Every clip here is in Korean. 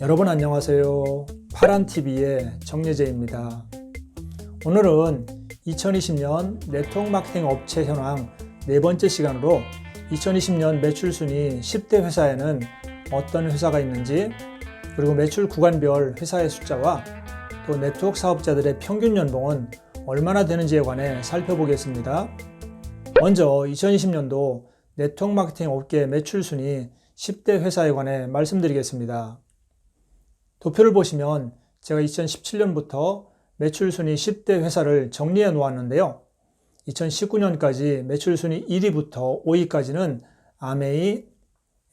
여러분 안녕하세요. 파란TV의 정예재입니다. 오늘은 2020년 네트워크 마케팅 업체 현황 네 번째 시간으로 2020년 매출 순위 10대 회사에는 어떤 회사가 있는지, 그리고 매출 구간별 회사의 숫자와 또 네트워크 사업자들의 평균 연봉은 얼마나 되는지에 관해 살펴보겠습니다. 먼저 2020년도 네트워크 마케팅 업계 매출 순위 10대 회사에 관해 말씀드리겠습니다. 도표를 보시면 제가 2017년부터 매출 순위 10대 회사를 정리해 놓았는데요. 2019년까지 매출 순위 1위부터 5위까지는 아메이,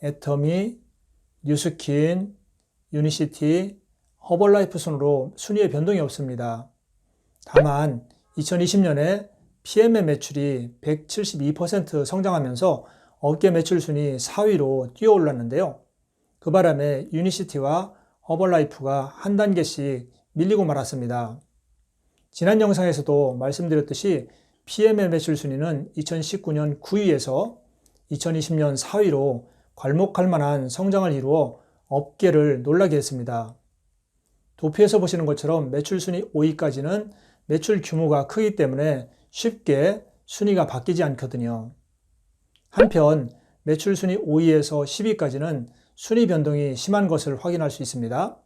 애터미, 뉴스킨, 유니시티, 허벌라이프 순으로 순위의 변동이 없습니다. 다만 2020년에 PM의 매출이 172% 성장하면서 업계 매출 순위 4위로 뛰어올랐는데요. 그 바람에 유니시티와 허벌라이프가 한 단계씩 밀리고 말았습니다. 지난 영상에서도 말씀드렸듯이 PM의 매출 순위는 2019년 9위에서 2020년 4위로 괄목할 만한 성장을 이루어 업계를 놀라게 했습니다. 도표에서 보시는 것처럼 매출 순위 5위까지는 매출 규모가 크기 때문에 쉽게 순위가 바뀌지 않거든요. 한편 매출 순위 5위에서 10위까지는 순위 변동이 심한 것을 확인할 수 있습니다.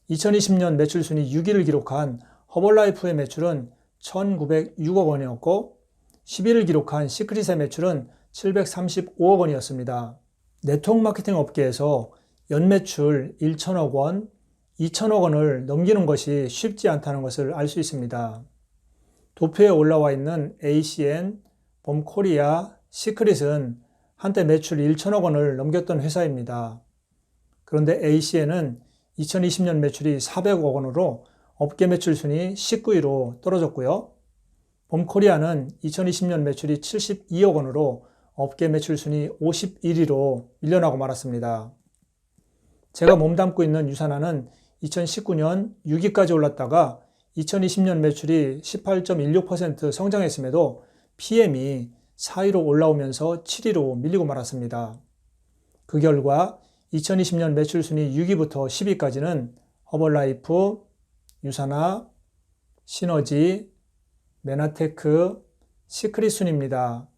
2020년 매출 순위 6위를 기록한 허벌라이프의 매출은 1,906억 원이었고 10위를 기록한 시크릿의 매출은 735억 원이었습니다. 네트워크 마케팅 업계에서 연매출 1,000억 원, 2,000억 원을 넘기는 것이 쉽지 않다는 것을 알 수 있습니다. 도표에 올라와 있는 ACN, 봄코리아, 시크릿은 한때 매출 1,000억 원을 넘겼던 회사입니다. 그런데 ACN은 2020년 매출이 400억 원으로 업계 매출 순위 19위로 떨어졌고요. 봄코리아는 2020년 매출이 72억 원으로 업계 매출 순위 51위로 밀려나고 말았습니다. 제가 몸담고 있는 유산하는 2019년 6위까지 올랐다가 2020년 매출이 18.16% 성장했음에도 PM이 4위로 올라오면서 7위로 밀리고 말았습니다. 그 결과 2020년 매출 순위 6위부터 10위까지는 허벌라이프, 유산하, 시너지, 메나테크, 시크릿 순입니다.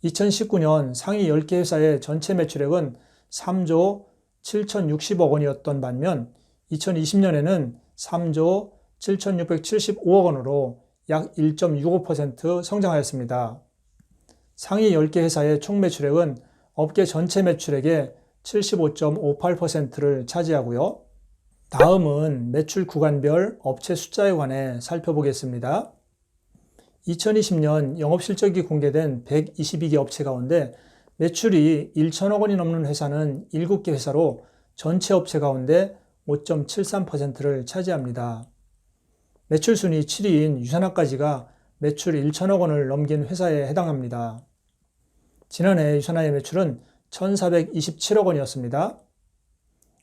2019년 상위 10개 회사의 전체 매출액은 3조 7,060억 원이었던 반면 2020년에는 3조 7,675억 원으로 약 1.65% 성장하였습니다. 상위 10개 회사의 총 매출액은 업계 전체 매출액의 75.58%를 차지하고요. 다음은 매출 구간별 업체 숫자에 관해 살펴보겠습니다. 2020년 영업실적이 공개된 122개 업체 가운데 매출이 1,000억 원이 넘는 회사는 7개 회사로 전체 업체 가운데 5.73%를 차지합니다. 매출 순위 7위인 유산하까지가 매출 1,000억 원을 넘긴 회사에 해당합니다. 지난해 유산하의 매출은 1,427억 원이었습니다.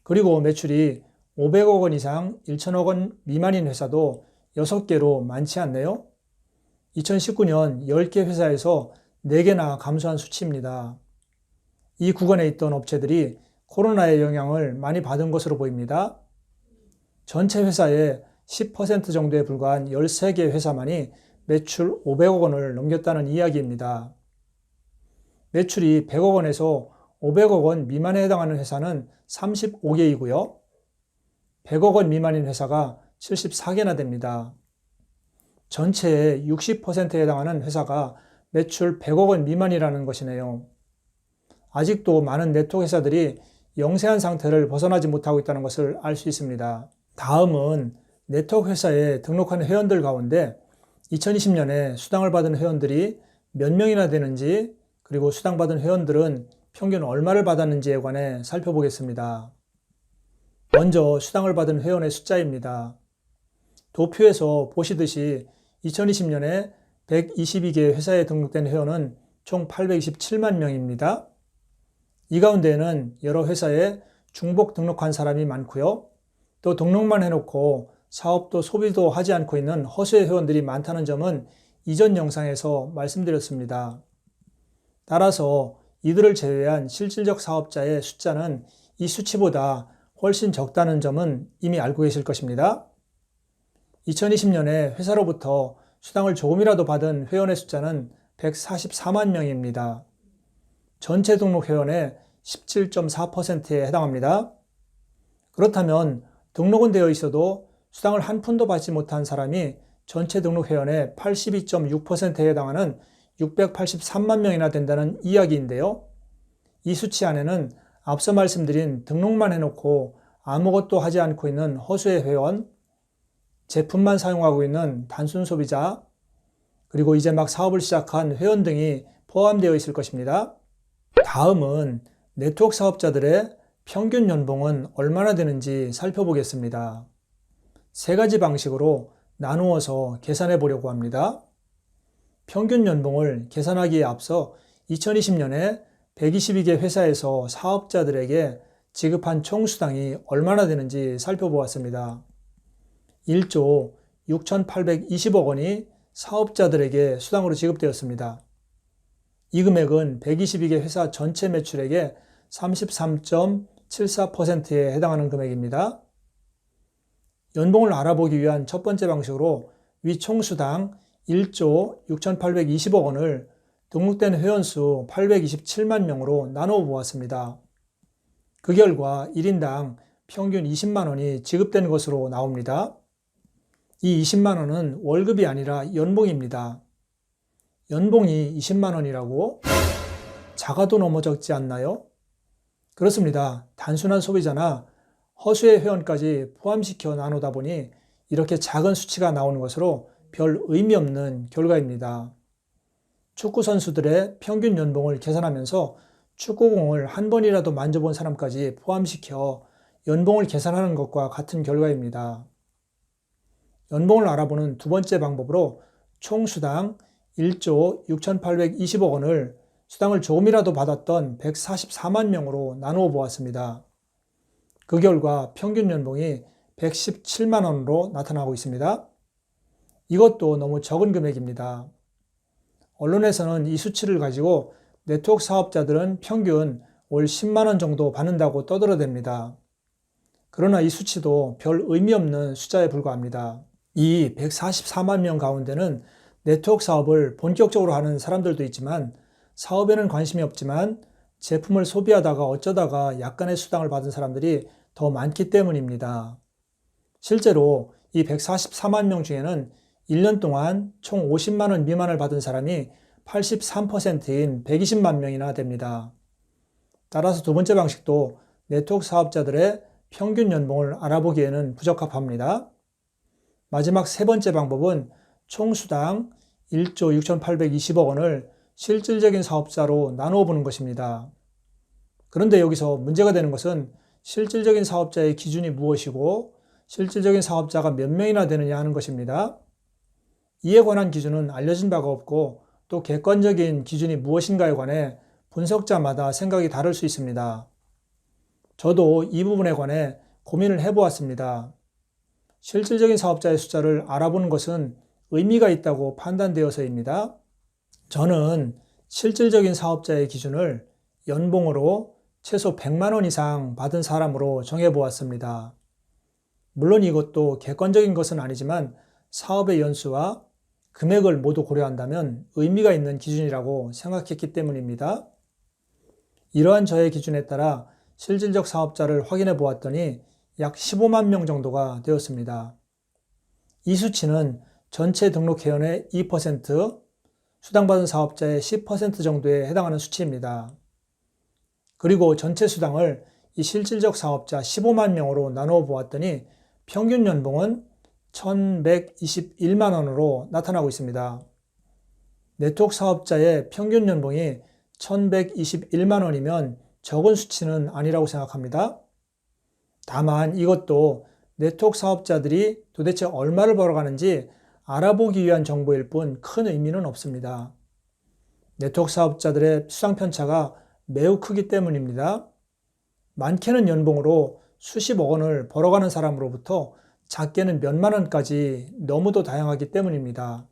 그리고 매출이 500억 원 이상 1,000억 원 미만인 회사도 6개로 많지 않네요. 2019년 10개 회사에서 4개나 감소한 수치입니다. 이 구간에 있던 업체들이 코로나의 영향을 많이 받은 것으로 보입니다. 전체 회사의 10% 정도에 불과한 13개 회사만이 매출 500억 원을 넘겼다는 이야기입니다. 매출이 100억 원에서 500억 원 미만에 해당하는 회사는 35개이고요. 100억 원 미만인 회사가 74개나 됩니다. 전체의 60%에 해당하는 회사가 매출 100억 원 미만이라는 것이네요. 아직도 많은 네트워크 회사들이 영세한 상태를 벗어나지 못하고 있다는 것을 알 수 있습니다. 다음은 네트워크 회사에 등록한 회원들 가운데 2020년에 수당을 받은 회원들이 몇 명이나 되는지, 그리고 수당받은 회원들은 평균 얼마를 받았는지에 관해 살펴보겠습니다. 먼저 수당을 받은 회원의 숫자입니다. 도표에서 보시듯이 2020년에 122개 회사에 등록된 회원은 총 827만 명입니다. 이 가운데에는 여러 회사에 중복 등록한 사람이 많고요. 또 등록만 해놓고 사업도 소비도 하지 않고 있는 허수의 회원들이 많다는 점은 이전 영상에서 말씀드렸습니다. 따라서 이들을 제외한 실질적 사업자의 숫자는 이 수치보다 훨씬 적다는 점은 이미 알고 계실 것입니다. 2020년에 회사로부터 수당을 조금이라도 받은 회원의 숫자는 144만 명입니다. 전체 등록 회원의 17.4%에 해당합니다. 그렇다면 등록은 되어 있어도 수당을 한 푼도 받지 못한 사람이 전체 등록 회원의 82.6%에 해당하는 683만 명이나 된다는 이야기인데요. 이 수치 안에는 앞서 말씀드린 등록만 해놓고 아무것도 하지 않고 있는 허수의 회원, 제품만 사용하고 있는 단순 소비자, 그리고 이제 막 사업을 시작한 회원 등이 포함되어 있을 것입니다. 다음은 네트워크 사업자들의 평균 연봉은 얼마나 되는지 살펴보겠습니다. 세 가지 방식으로 나누어서 계산해 보려고 합니다. 평균 연봉을 계산하기에 앞서 2020년에 122개 회사에서 사업자들에게 지급한 총 수당이 얼마나 되는지 살펴보았습니다. 1조 6,820억 원이 사업자들에게 수당으로 지급되었습니다. 이 금액은 122개 회사 전체 매출액의 33.74%에 해당하는 금액입니다. 연봉을 알아보기 위한 첫 번째 방식으로 위 총수당 1조 6,820억 원을 등록된 회원수 827만 명으로 나누어 보았습니다. 그 결과 1인당 평균 20만 원이 지급된 것으로 나옵니다. 이 20만 원은 월급이 아니라 연봉입니다. 연봉이 20만 원이라고? 작아도 너무 적지 않나요? 그렇습니다. 단순한 소비자나 허수의 회원까지 포함시켜 나누다 보니 이렇게 작은 수치가 나오는 것으로 별 의미 없는 결과입니다. 축구 선수들의 평균 연봉을 계산하면서 축구공을 한 번이라도 만져본 사람까지 포함시켜 연봉을 계산하는 것과 같은 결과입니다. 연봉을 알아보는 두 번째 방법으로 총 수당 1조 6,820억 원을 수당을 조금이라도 받았던 144만 명으로 나누어 보았습니다. 그 결과 평균 연봉이 117만 원으로 나타나고 있습니다. 이것도 너무 적은 금액입니다. 언론에서는 이 수치를 가지고 네트워크 사업자들은 평균 월 10만 원 정도 받는다고 떠들어댑니다. 그러나 이 수치도 별 의미 없는 숫자에 불과합니다. 이 144만 명 가운데는 네트워크 사업을 본격적으로 하는 사람들도 있지만 사업에는 관심이 없지만 제품을 소비하다가 어쩌다가 약간의 수당을 받은 사람들이 더 많기 때문입니다. 실제로 이 144만 명 중에는 1년 동안 총 50만 원 미만을 받은 사람이 83%인 120만 명이나 됩니다. 따라서 두 번째 방식도 네트워크 사업자들의 평균 연봉을 알아보기에는 부적합합니다. 마지막 세 번째 방법은 총 수당 1조 6,820억 원을 실질적인 사업자로 나누어 보는 것입니다. 그런데 여기서 문제가 되는 것은 실질적인 사업자의 기준이 무엇이고 실질적인 사업자가 몇 명이나 되느냐 하는 것입니다. 이에 관한 기준은 알려진 바가 없고 또 객관적인 기준이 무엇인가에 관해 분석자마다 생각이 다를 수 있습니다. 저도 이 부분에 관해 고민을 해보았습니다. 실질적인 사업자의 숫자를 알아보는 것은 의미가 있다고 판단되어서입니다. 저는 실질적인 사업자의 기준을 연봉으로 최소 100만 원 이상 받은 사람으로 정해보았습니다. 물론 이것도 객관적인 것은 아니지만 사업의 연수와 금액을 모두 고려한다면 의미가 있는 기준이라고 생각했기 때문입니다. 이러한 저의 기준에 따라 실질적 사업자를 확인해 보았더니 약 15만 명 정도가 되었습니다. 이 수치는 전체 등록 회원의 2%, 수당받은 사업자의 10% 정도에 해당하는 수치입니다. 그리고 전체 수당을 이 실질적 사업자 15만 명으로 나누어 보았더니 평균 연봉은 1,121만 원으로 나타나고 있습니다. 네트워크 사업자의 평균 연봉이 1,121만 원이면 적은 수치는 아니라고 생각합니다. 다만 이것도 네트워크 사업자들이 도대체 얼마를 벌어가는지 알아보기 위한 정보일 뿐 큰 의미는 없습니다. 네트워크 사업자들의 수당 편차가 매우 크기 때문입니다. 많게는 연봉으로 수십억 원을 벌어가는 사람으로부터 작게는 몇만 원까지 너무도 다양하기 때문입니다.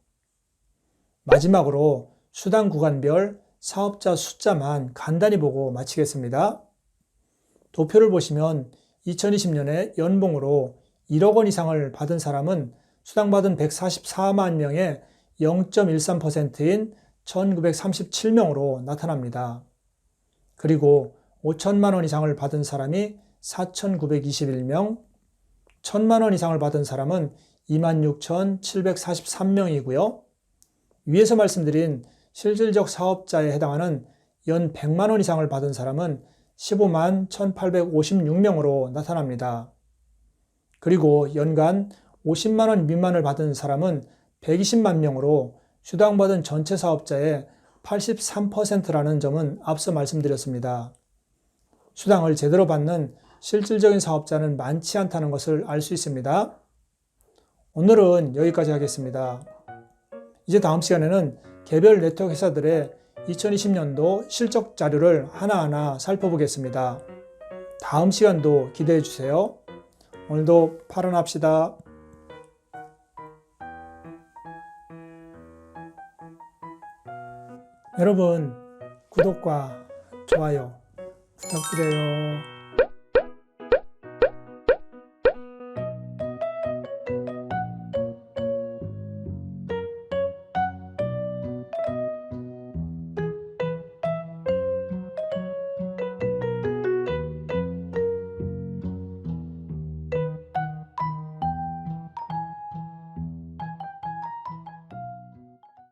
마지막으로 수당 구간별 사업자 숫자만 간단히 보고 마치겠습니다. 도표를 보시면 2020년에 연봉으로 1억 원 이상을 받은 사람은 수당받은 144만 명의 0.13%인 1937명으로 나타납니다. 그리고 5천만 원 이상을 받은 사람이 4,921명, 1,000만 원 이상을 받은 사람은 26,743명이고요. 위에서 말씀드린 실질적 사업자에 해당하는 연 100만 원 이상을 받은 사람은 15만 1,856명으로 나타납니다. 그리고 연간 50만 원 미만을 받은 사람은 120만 명으로 수당받은 전체 사업자의 83%라는 점은 앞서 말씀드렸습니다. 수당을 제대로 받는 실질적인 사업자는 많지 않다는 것을 알 수 있습니다. 오늘은 여기까지 하겠습니다. 이제 다음 시간에는 개별 네트워크 회사들의 2020년도 실적 자료를 하나하나 살펴보겠습니다. 다음 시간도 기대해 주세요. 오늘도 파란합시다. 여러분, 구독과 좋아요 부탁드려요.